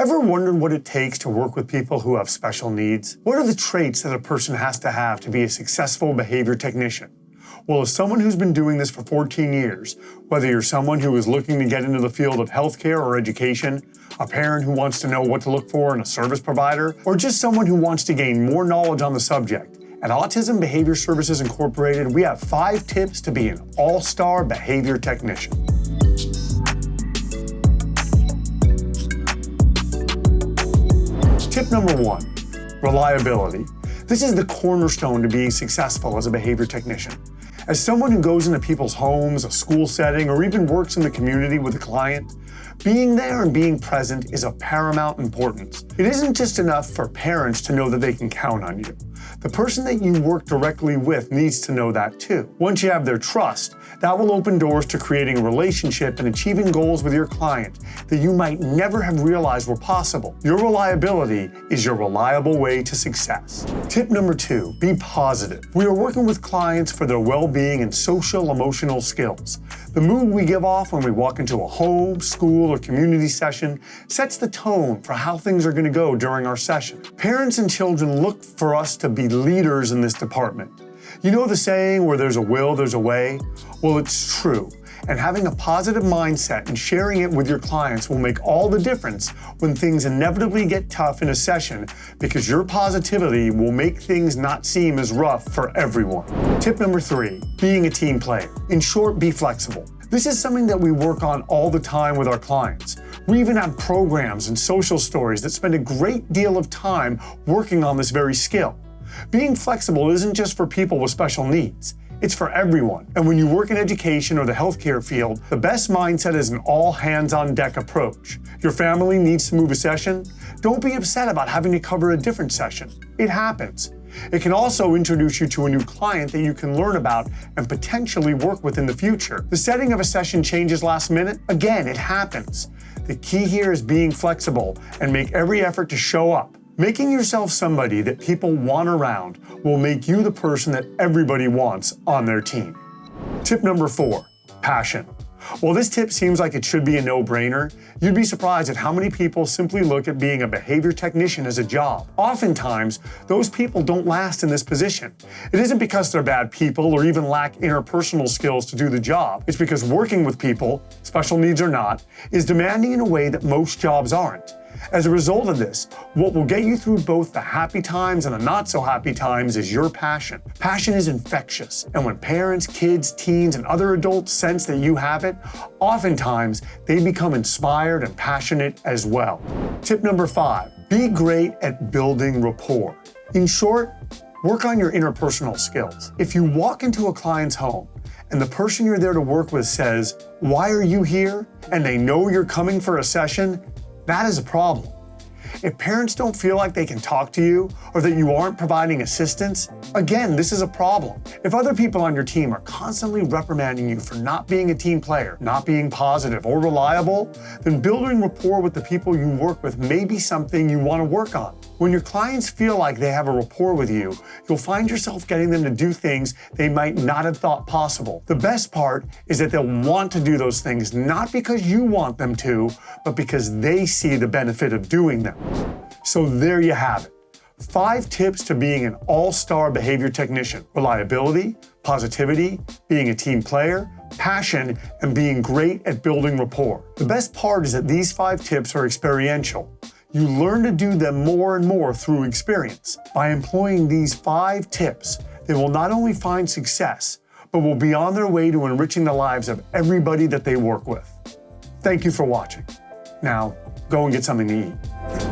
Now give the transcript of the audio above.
Ever wondered what it takes to work with people who have special needs? What are the traits that a person has to be a successful behavior technician? Well, as someone who's been doing this for 14 years, whether you're someone who is looking to get into the field of healthcare or education, a parent who wants to know what to look for in a service provider, or just someone who wants to gain more knowledge on the subject, at Autism Behavior Services Incorporated, we have 5 tips to be an all-star behavior technician. Tip number 1, reliability. This is the cornerstone to being successful as a behavior technician. As someone who goes into people's homes, a school setting, or even works in the community with a client, being there and being present is of paramount importance. It isn't just enough for parents to know that they can count on you. The person that you work directly with needs to know that too. Once you have their trust, that will open doors to creating a relationship and achieving goals with your client that you might never have realized were possible. Your reliability is your reliable way to success. Tip number 2, be positive. We are working with clients for their well-being and social-emotional skills. The mood we give off when we walk into a home, school, or community session sets the tone for how things are going to go during our session. Parents and children look for us to be leaders in this department. You know the saying, where there's a will, there's a way? Well, it's true. And having a positive mindset and sharing it with your clients will make all the difference when things inevitably get tough in a session, because your positivity will make things not seem as rough for everyone. Tip number 3, being a team player. In short, be flexible. This is something that we work on all the time with our clients. We even have programs and social stories that spend a great deal of time working on this very skill. Being flexible isn't just for people with special needs. It's for everyone. And when you work in education or the healthcare field, the best mindset is an all-hands-on-deck approach. Your family needs to move a session? Don't be upset about having to cover a different session. It happens. It can also introduce you to a new client that you can learn about and potentially work with in the future. The setting of a session changes last minute? Again, it happens. The key here is being flexible and make every effort to show up. Making yourself somebody that people want around will make you the person that everybody wants on their team. Tip number 4, passion. While this tip seems like it should be a no-brainer, you'd be surprised at how many people simply look at being a behavior technician as a job. Oftentimes, those people don't last in this position. It isn't because they're bad people or even lack interpersonal skills to do the job. It's because working with people, special needs or not, is demanding in a way that most jobs aren't. As a result of this, what will get you through both the happy times and the not so happy times is your passion. Passion is infectious, and when parents, kids, teens, and other adults sense that you have it, oftentimes they become inspired and passionate as well. Tip number 5, be great at building rapport. In short, work on your interpersonal skills. If you walk into a client's home and the person you're there to work with says, "Why are you here?" and they know you're coming for a session, that is a problem. If parents don't feel like they can talk to you or that you aren't providing assistance, again, this is a problem. If other people on your team are constantly reprimanding you for not being a team player, not being positive or reliable, then building rapport with the people you work with may be something you want to work on. When your clients feel like they have a rapport with you, you'll find yourself getting them to do things they might not have thought possible. The best part is that they'll want to do those things not because you want them to, but because they see the benefit of doing them. So there you have it. 5 tips to being an all-star behavior technician: reliability, positivity, being a team player, passion, and being great at building rapport. The best part is that these 5 tips are experiential. You learn to do them more and more through experience. By employing these 5 tips, they will not only find success, but will be on their way to enriching the lives of everybody that they work with. Thank you for watching. Now, go and get something to eat.